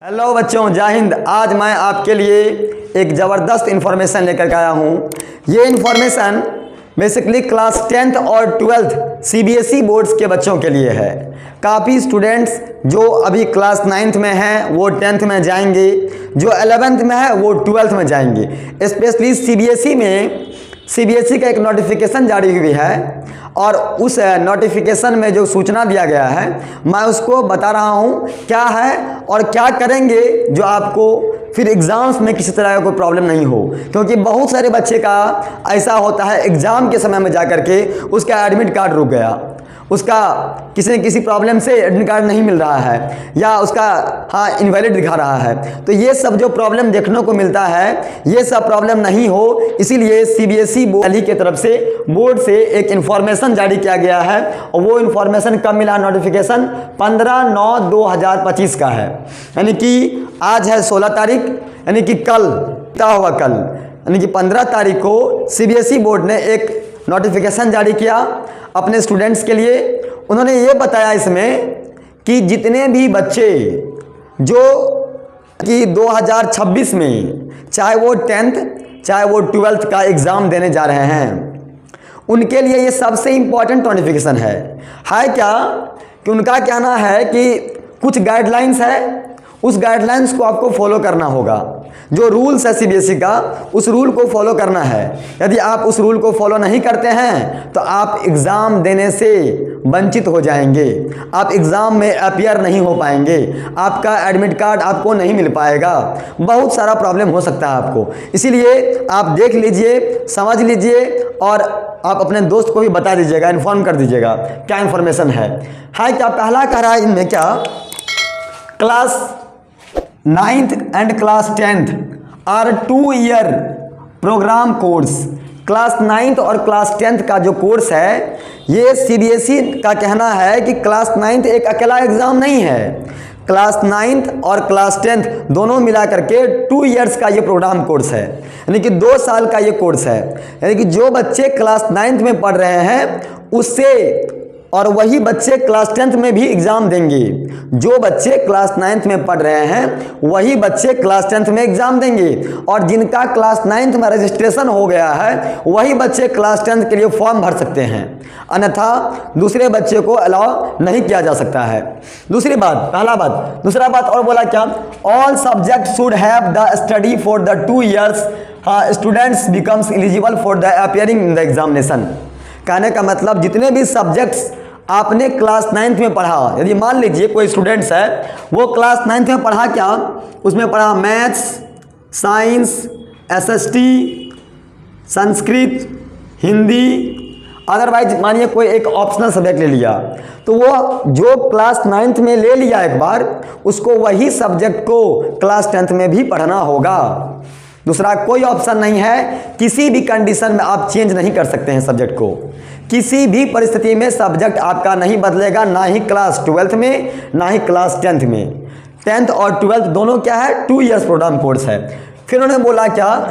Hello बच्चों, जय हिंद। आज मैं आपके लिए एक ज़बरदस्त इन्फॉर्मेशन लेकर के आया हूँ। ये इन्फॉर्मेशन बेसिकली क्लास 10th और 12th CBSE बोर्ड्स के बच्चों के लिए है। काफ़ी स्टूडेंट्स जो अभी क्लास 9th में हैं वो 10th में जाएंगे, जो 11th में है वो 12th में जाएंगे। स्पेशली CBSE का एक नोटिफिकेशन जारी हुई है और उस नोटिफिकेशन में जो सूचना दिया गया है मैं उसको बता रहा हूँ क्या है और क्या करेंगे जो आपको फिर एग्ज़ाम्स में किसी तरह का कोई प्रॉब्लम नहीं हो। क्योंकि बहुत सारे बच्चे का ऐसा होता है एग्ज़ाम के समय में जा कर के उसका एडमिट कार्ड रुक गया, उसका किसी न किसी प्रॉब्लम से एडमिट कार्ड नहीं मिल रहा है या उसका इनवैलिड दिखा रहा है। तो ये सब जो प्रॉब्लम देखने को मिलता है ये सब प्रॉब्लम नहीं हो, इसीलिए CBSE बोर्ड की तरफ से बोर्ड से एक इन्फॉर्मेशन जारी किया गया है। और वो इन्फॉर्मेशन कब मिला? नोटिफिकेशन 15/9/2025 का है, यानी कि आज है 16 तारीख, यानी कि कल होगा कल, यानी कि 15 तारीख को CBSE बोर्ड ने एक नोटिफिकेशन जारी किया अपने स्टूडेंट्स के लिए। उन्होंने ये बताया इसमें कि जितने भी बच्चे जो कि 2026 में चाहे वो 10th चाहे वो 12th का एग्ज़ाम देने जा रहे हैं उनके लिए ये सबसे इम्पॉर्टेंट नोटिफिकेशन है क्या कि उनका कहना है कि कुछ गाइडलाइंस है, उस गाइडलाइंस को आपको फॉलो करना होगा। जो रूल्स है CBSE का उस रूल को फॉलो करना है। यदि आप उस रूल को फॉलो नहीं करते हैं तो आप एग्ज़ाम देने से वंचित हो जाएंगे, आप एग्ज़ाम में अपीयर नहीं हो पाएंगे, आपका एडमिट कार्ड आपको नहीं मिल पाएगा, बहुत सारा प्रॉब्लम हो सकता है आपको। इसीलिए आप देख लीजिए, समझ लीजिए और आप अपने दोस्त को भी बता दीजिएगा, इन्फॉर्म कर दीजिएगा क्या इन्फॉर्मेशन है क्या। पहला कह रहा है इनमें क्या, class 9th and class 10th are 2 year program course. Class 9th और क्लास 10th का जो कोर्स है ये CBSE का कहना है कि क्लास 9th एक अकेला एग्ज़ाम नहीं है, क्लास 9th और क्लास 10th दोनों मिला करके 2 इयर्स का ये प्रोग्राम कोर्स है, यानी कि 2 साल का ये कोर्स है। यानी कि जो बच्चे क्लास 9th में पढ़ रहे हैं उससे और वही बच्चे क्लास 10th में भी एग्ज़ाम देंगे, जो बच्चे क्लास 9th में पढ़ रहे हैं वही बच्चे क्लास 10th में एग्ज़ाम देंगे, और जिनका क्लास 9th में रजिस्ट्रेशन हो गया है वही बच्चे क्लास 10th के लिए फॉर्म भर सकते हैं, अन्यथा दूसरे बच्चे को अलाउ नहीं किया जा सकता है। दूसरी बात, पहला बात। दूसरा बात और बोला क्या, all subject should have the study for the 2 years students becomes eligible for the appearing in the examination. कहने का मतलब जितने भी सब्जेक्ट्स आपने क्लास 9th में पढ़ा, यदि मान लीजिए कोई स्टूडेंट्स है वो क्लास 9th में पढ़ा क्या, उसमें पढ़ा maths, science, SST, Sanskrit, Hindi, otherwise मानिए कोई एक ऑप्शनल सब्जेक्ट ले लिया, तो वो जो क्लास 9th में ले लिया एक बार उसको वही सब्जेक्ट को क्लास 10th में भी पढ़ना होगा। दूसरा कोई ऑप्शन नहीं है, किसी भी कंडीशन में आप चेंज नहीं कर सकते हैं सब्जेक्ट को, किसी भी परिस्थिति में सब्जेक्ट आपका नहीं बदलेगा, ना ही क्लास 12th में ना ही क्लास 10th में। 10th और 12th दोनों क्या है, 2 इयर्स प्रोग्राम कोर्स है। फिर उन्होंने बोला क्या,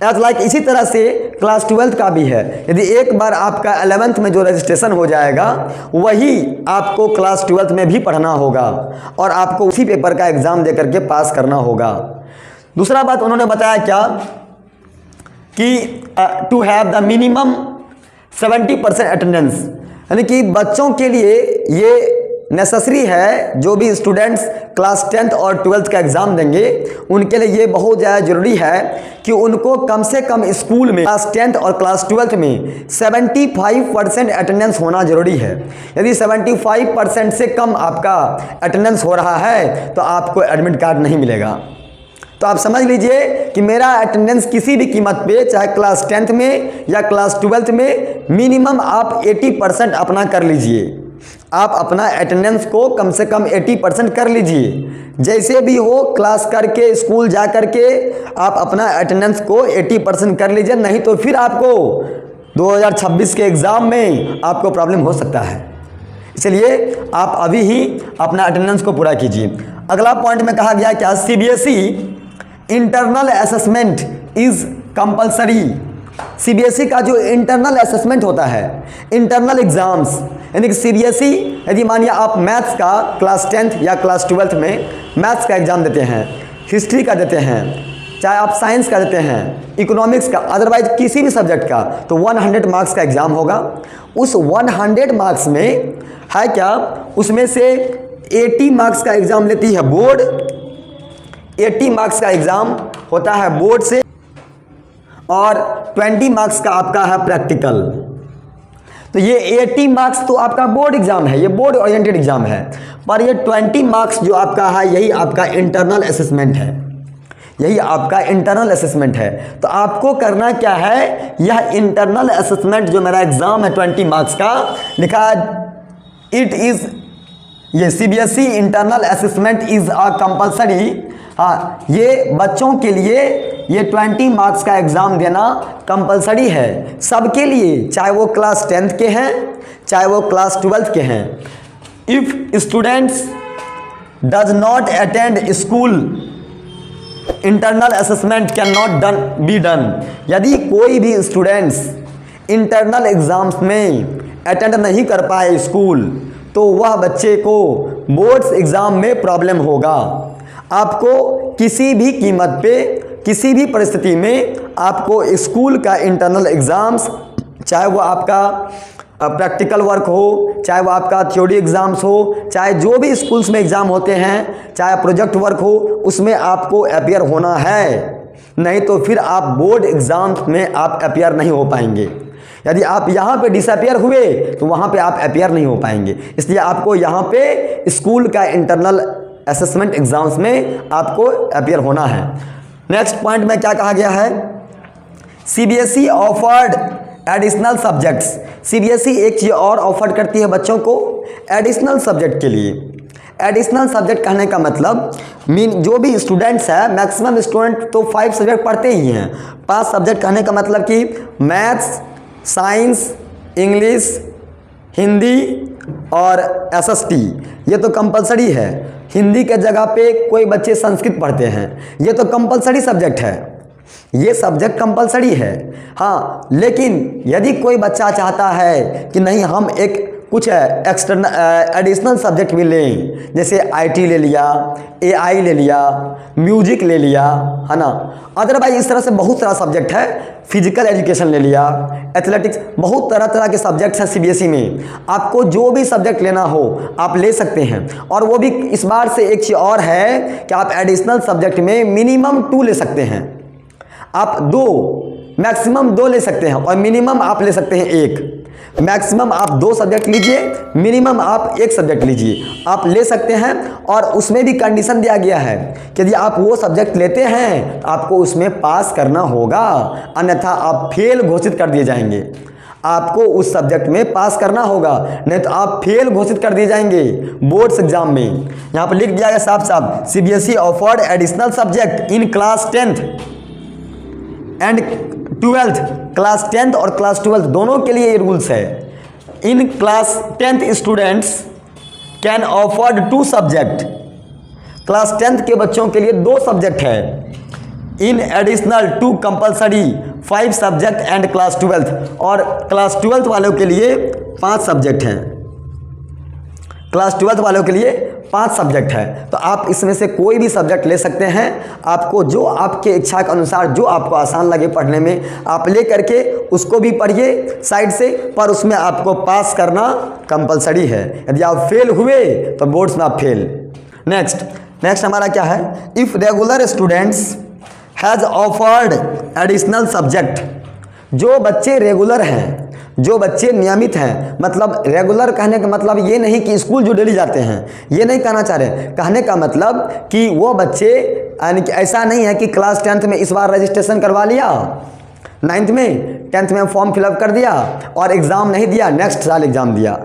एज लाइक इसी तरह से क्लास 12th का भी है, यदि एक बार आपका 11th में जो रजिस्ट्रेशन हो जाएगा वही आपको क्लास 12th में भी पढ़ना होगा और आपको उसी पेपर का एग्ज़ाम दे करके पास करना होगा। दूसरा बात उन्होंने बताया क्या कि to have the minimum 70% attendance, यानी कि बच्चों के लिए ये नेसेसरी है, जो भी स्टूडेंट्स क्लास 10th और 12th का एग्ज़ाम देंगे उनके लिए ये बहुत ज़्यादा ज़रूरी है कि उनको कम से कम स्कूल में क्लास 10th और क्लास 12th में 75% अटेंडेंस होना ज़रूरी है। यदि 75% से कम आपका अटेंडेंस हो रहा है तो आपको एडमिट कार्ड नहीं मिलेगा। तो आप समझ लीजिए कि मेरा अटेंडेंस किसी भी कीमत पे, चाहे क्लास 10th में या क्लास 12th में, मिनिमम आप 80% अपना कर लीजिए। आप अपना अटेंडेंस को कम से कम 80% कर लीजिए, जैसे भी हो क्लास करके स्कूल जा करके आप अपना अटेंडेंस को 80% कर लीजिए, नहीं तो फिर आपको 2026 के एग्ज़ाम में आपको प्रॉब्लम हो सकता है। इसलिए आप अभी ही अपना अटेंडेंस को पूरा कीजिए। अगला पॉइंट में कहा गया क्या, CBSE internal assessment is compulsory CBSE का जो इंटरनल असेसमेंट होता है, इंटरनल एग्जाम्स, यानी कि सीबीएसई यदि मानिए आप मैथ्स का क्लास 10th या क्लास 12th में मैथ्स का एग्ज़ाम देते हैं, हिस्ट्री का देते हैं, चाहे आप साइंस का देते हैं, इकोनॉमिक्स का, अदरवाइज किसी भी सब्जेक्ट का, तो 100 मार्क्स का एग्ज़ाम होगा। उस 100 मार्क्स में है क्या, उसमें से 80 मार्क्स का एग्ज़ाम लेती है बोर्ड, 80 मार्क्स का एग्ज़ाम होता है बोर्ड से, और 20 मार्क्स का आपका है प्रैक्टिकल। तो ये 80 मार्क्स तो आपका बोर्ड एग्ज़ाम है, ये बोर्ड ओरिएंटेड एग्ज़ाम है, पर ये 20 मार्क्स जो आपका है यही आपका इंटरनल असेसमेंट है, यही आपका इंटरनल असेसमेंट है। तो आपको करना क्या है, यह इंटरनल असेसमेंट जो मेरा एग्ज़ाम है 20 मार्क्स का, लिखा इट इज़, ये CBSE internal assessment is a compulsory. हाँ, ये बच्चों के लिए ये 20 मार्क्स का एग्ज़ाम देना कंपलसरी है, सबके लिए, चाहे वो क्लास 10th के हैं, चाहे वो क्लास 12th के हैं। If students does not attend school, internal assessment can not be done. यदि कोई भी स्टूडेंट्स इंटरनल एग्ज़ाम्स में अटेंड नहीं कर पाए स्कूल, तो वह बच्चे को बोर्ड्स एग्ज़ाम में प्रॉब्लम होगा। आपको किसी भी कीमत पे, किसी भी परिस्थिति में आपको स्कूल का इंटरनल एग्ज़ाम्स, चाहे वो आपका प्रैक्टिकल वर्क हो, चाहे वो आपका थ्योरी एग्ज़ाम्स हो, चाहे जो भी स्कूल्स में एग्ज़ाम होते हैं, चाहे प्रोजेक्ट वर्क हो, उसमें आपको अपीयर होना है, नहीं तो फिर आप बोर्ड एग्ज़ाम्स में आप अपीयर नहीं हो पाएंगे। यदि आप यहाँ पे डिसअपीयर हुए तो वहाँ पे आप अपीयर नहीं हो पाएंगे। इसलिए आपको यहाँ पे स्कूल का इंटरनल असेसमेंट एग्ज़ाम्स में आपको अपीयर होना है। नेक्स्ट पॉइंट में क्या कहा गया है, CBSE offered additional subjects. CBSE एक चीज़ और ऑफर करती है बच्चों को एडिशनल सब्जेक्ट के लिए। एडिशनल सब्जेक्ट कहने का मतलब जो भी स्टूडेंट्स है, मैक्सिमम स्टूडेंट तो 5 सब्जेक्ट पढ़ते ही हैं। 5 सब्जेक्ट कहने का मतलब कि मैथ्स, साइंस, इंग्लिश, हिंदी और एसएसटी, ये तो कंपलसरी है। हिंदी के जगह पे कोई बच्चे संस्कृत पढ़ते हैं, ये तो कंपलसरी सब्जेक्ट है, ये सब्जेक्ट कंपलसरी है। हाँ, लेकिन यदि कोई बच्चा चाहता है कि नहीं हम एक कुछ एक्सटर्नल एडिशनल सब्जेक्ट भी लें, जैसे आईटी ले लिया, एआई ले लिया, म्यूजिक ले लिया, है ना, अदरवाइज इस तरह से बहुत सारा सब्जेक्ट है, फिजिकल एजुकेशन ले लिया, एथलेटिक्स, बहुत तरह तरह के सब्जेक्ट्स हैं सीबीएसई में। आपको जो भी सब्जेक्ट लेना हो आप ले सकते हैं। और वो भी इस बार से एक चीज़ और है कि आप एडिशनल सब्जेक्ट में मिनिमम 2 ले सकते हैं। आप 2, मैक्सिमम 2 ले सकते हैं, और मिनिमम आप ले सकते हैं 1। मैक्सिमम आप 2 सब्जेक्ट लीजिए, मिनिमम आप 1 सब्जेक्ट लीजिए, आप ले सकते हैं। और उसमें भी कंडीशन दिया गया है कि यदि आप वो सब्जेक्ट लेते हैं तो आपको उसमें पास करना होगा, अन्यथा आप फेल घोषित कर दिए जाएंगे। आपको उस सब्जेक्ट में पास करना होगा, नहीं तो आप फेल घोषित कर दिए जाएंगे बोर्ड्स एग्जाम में। यहाँ पर लिख दिया गया साफ साफ, CBSE offered additional subject in class 10th and 12th। Class 10th और क्लास 12th दोनों के लिए ये रूल्स है। In class 10th students can offered 2 subject. Class 10th के बच्चों के लिए 2 सब्जेक्ट है। In additional 2 compulsory 5 subject and class 12th, और क्लास 12th वालों के लिए 5 सब्जेक्ट हैं। क्लास 12th वालों के लिए 5 सब्जेक्ट है। तो आप इसमें से कोई भी सब्जेक्ट ले सकते हैं। आपको जो आपके इच्छा के अनुसार जो आपको आसान लगे पढ़ने में, आप ले करके उसको भी पढ़िए साइड से, पर उसमें आपको पास करना कंपलसरी है। यदि आप फेल हुए तो बोर्ड्स में आप फेल। नेक्स्ट हमारा क्या है, if regular students has offered additional subject. जो बच्चे रेगुलर हैं, जो बच्चे नियमित हैं, मतलब रेगुलर कहने का मतलब ये नहीं कि स्कूल जो डेली जाते हैं, ये नहीं कहना चाह रहे। कहने का मतलब कि वो बच्चे, यानी कि ऐसा नहीं है कि क्लास 10th में इस बार रजिस्ट्रेशन करवा लिया, 9th में, 10th में फॉर्म फिलअप कर दिया और एग्ज़ाम नहीं दिया, नेक्स्ट साल एग्ज़ाम दिया।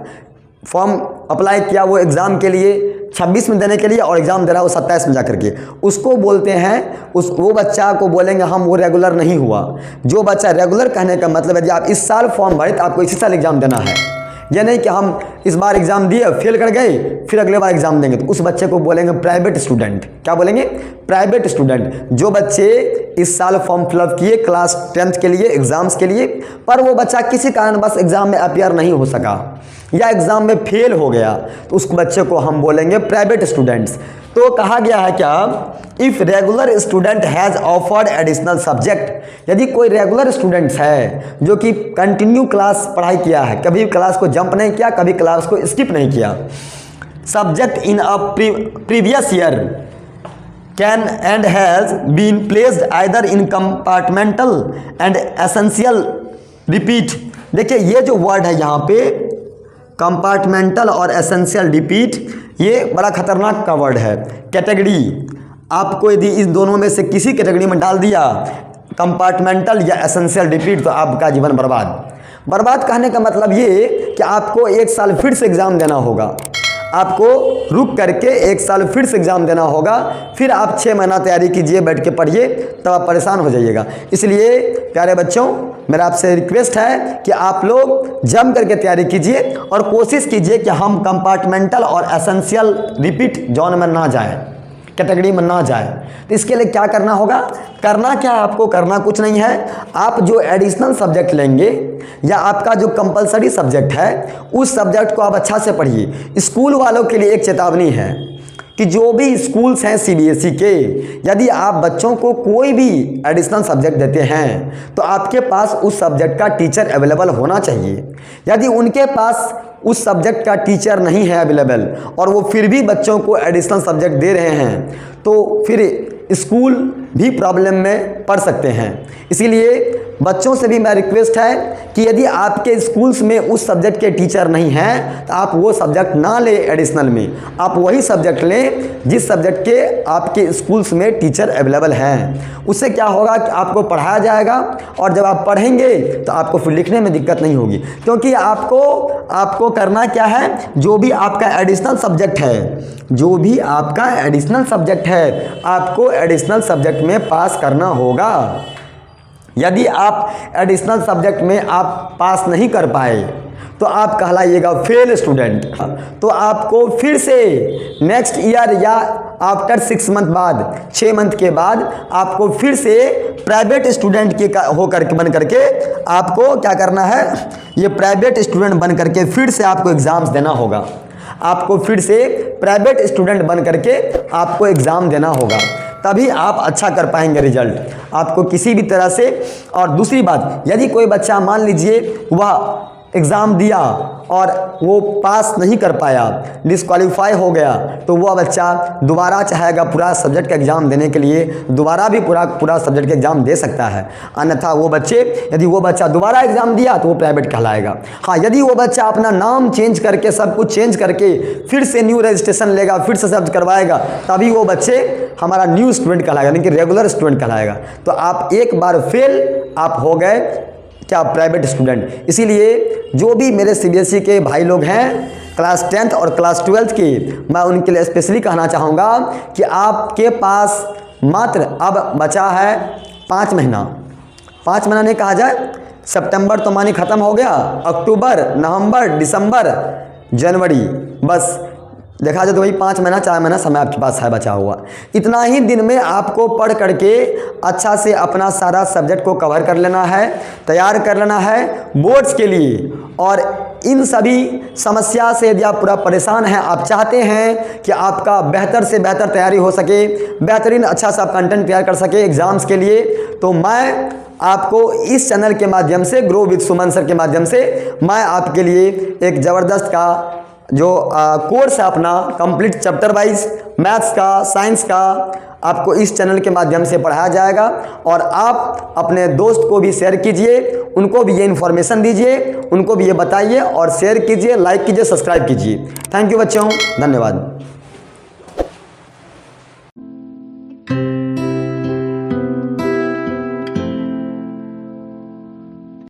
फॉर्म अप्लाई किया वो एग्ज़ाम के लिए 26 में देने के लिए, और एग्ज़ाम दे रहा है वो 27 में जा करके, उसको बोलते हैं, वो बच्चा को बोलेंगे हम वो रेगुलर नहीं हुआ। जो बच्चा रेगुलर कहने का मतलब यदि आप इस साल फॉर्म भरे तो आपको इसी साल एग्ज़ाम देना है। ये नहीं कि हम इस बार एग्ज़ाम दिए, फेल कर गए, फिर अगले बार एग्ज़ाम देंगे, तो उस बच्चे को बोलेंगे प्राइवेट स्टूडेंट। क्या बोलेंगे? प्राइवेट स्टूडेंट, जो बच्चे इस साल फॉर्म फिलअप किए क्लास 10th के लिए एग्ज़ाम्स के लिए, पर वो बच्चा किसी कारणवश एग्ज़ाम में अपीयर नहीं हो सका या एग्ज़ाम में फेल हो गया, तो उस बच्चे को हम बोलेंगे प्राइवेट स्टूडेंट्स। तो कहा गया है क्या, if regular student has offered additional subject, यदि कोई रेगुलर स्टूडेंट्स है जो कि कंटिन्यू क्लास पढ़ाई किया है, कभी क्लास को जंप नहीं किया, कभी क्लास को स्किप नहीं किया, subject in a previous year can and has been placed either in compartmental and essential repeat. देखिए ये जो वर्ड है यहाँ पे कंपार्टमेंटल और एसेंशियल रिपीट, ये बड़ा खतरनाक का वर्ड है। कैटेगरी, आपको यदि इस दोनों में से किसी कैटेगरी में डाल दिया, कंपार्टमेंटल या एसेंशियल रिपीट, तो आपका जीवन बर्बाद। बर्बाद कहने का मतलब ये कि आपको एक साल फिर से एग्ज़ाम देना होगा, आपको रुक करके एक साल फिर से एग्ज़ाम देना होगा, फिर आप 6 महीना तैयारी कीजिए, बैठ के पढ़िए, तब आप परेशान हो जाइएगा। इसलिए प्यारे बच्चों, मेरा आपसे रिक्वेस्ट है कि आप लोग जम करके तैयारी कीजिए और कोशिश कीजिए कि हम कंपार्टमेंटल और एसेंशियल रिपीट जोन में ना जाएं, कैटेगरी में ना जाए। तो इसके लिए क्या करना होगा, करना क्या है, आपको करना कुछ नहीं है। आप जो एडिशनल सब्जेक्ट लेंगे या आपका जो कंपलसरी सब्जेक्ट है, उस सब्जेक्ट को आप अच्छा से पढ़िए। स्कूल वालों के लिए एक चेतावनी है कि जो भी स्कूल्स हैं सीबीएसई के, यदि आप बच्चों को कोई भी एडिशनल सब्जेक्ट देते हैं तो आपके पास उस सब्जेक्ट का टीचर अवेलेबल होना चाहिए। यदि उनके पास उस सब्जेक्ट का टीचर नहीं है अवेलेबल और वो फिर भी बच्चों को एडिशनल सब्जेक्ट दे रहे हैं, तो फिर स्कूल भी प्रॉब्लम में पड़ सकते हैं। इसीलिए बच्चों से भी मेरा रिक्वेस्ट है कि यदि आपके स्कूल्स में उस सब्जेक्ट के टीचर नहीं हैं तो आप वो सब्जेक्ट ना लें एडिशनल में, आप वही सब्जेक्ट लें जिस सब्जेक्ट के आपके स्कूल्स में टीचर अवेलेबल हैं। उससे क्या होगा कि आपको पढ़ाया जाएगा और जब आप पढ़ेंगे तो आपको फिर लिखने में दिक्कत नहीं होगी, क्योंकि आपको करना क्या है, जो भी आपका एडिशनल सब्जेक्ट है, जो भी आपका एडिशनल सब्जेक्ट है, आपको एडिशनल सब्जेक्ट में पास करना होगा। यदि आप एडिशनल सब्जेक्ट में आप पास नहीं कर पाए तो आप कहलाइएगा फेल स्टूडेंट। तो आपको फिर से नेक्स्ट ईयर या आफ्टर 6 मंथ बाद, 6 मंथ के बाद आपको फिर से प्राइवेट स्टूडेंट के होकर के बन करके आपको क्या करना है, ये प्राइवेट स्टूडेंट बन करके फिर से आपको एग्ज़ाम्स देना होगा। आपको फिर से प्राइवेट स्टूडेंट बन करके आपको एग्ज़ाम देना होगा, तभी आप अच्छा कर पाएंगे रिजल्ट आपको किसी भी तरह से। और दूसरी बात, यदि कोई बच्चा मान लीजिए वह एग्ज़ाम दिया और वो पास नहीं कर पाया, डिस्क्वालीफाई हो गया, तो वह बच्चा दोबारा चाहेगा पूरा सब्जेक्ट का एग्ज़ाम देने के लिए, दोबारा भी पूरा सब्जेक्ट का एग्ज़ाम दे सकता है। अन्यथा यदि वो बच्चा दोबारा एग्ज़ाम दिया तो वो प्राइवेट कहलाएगा। हाँ, यदि वो बच्चा अपना नाम चेंज करके, सब कुछ चेंज करके फिर से न्यू रजिस्ट्रेशन लेगा, फिर से सब करवाएगा, तभी वो बच्चे हमारा न्यू स्टूडेंट कहलाएगा, यानी कि रेगुलर स्टूडेंट कहलाएगा। तो आप एक बार फेल आप हो गए क्या, प्राइवेट स्टूडेंट। इसीलिए जो भी मेरे सीबीएसई के भाई लोग हैं क्लास 10th और क्लास 12th के, मैं उनके लिए स्पेशली कहना चाहूँगा कि आपके पास मात्र अब बचा है 5 महीना। 5 महीना नहीं कहा जाए, सितंबर तो मानी ख़त्म हो गया, अक्टूबर, नवंबर, दिसंबर, जनवरी, बस देखा जाए तो वही 5 महीना 4 महीना समय आपके पास है बचा हुआ। इतना ही दिन में आपको पढ़ करके अच्छा से अपना सारा सब्जेक्ट को कवर कर लेना है, तैयार कर लेना है बोर्ड्स के लिए। और इन सभी समस्या से यदि आप पूरा परेशान हैं, आप चाहते हैं कि आपका बेहतर से बेहतर तैयारी हो सके, बेहतरीन अच्छा सा कंटेंट तैयार कर सके एग्ज़ाम्स के लिए, तो मैं आपको इस चैनल के माध्यम से, ग्रो विद सुमन सर के माध्यम से, मैं आपके लिए एक ज़बरदस्त का जो कोर्स है अपना कंप्लीट चैप्टर वाइज मैथ्स का, साइंस का, आपको इस चैनल के माध्यम से पढ़ाया जाएगा। और आप अपने दोस्त को भी शेयर कीजिए, उनको भी ये इन्फॉर्मेशन दीजिए, उनको भी ये बताइए और शेयर कीजिए, लाइक कीजिए, सब्सक्राइब कीजिए। थैंक यू बच्चों, धन्यवाद।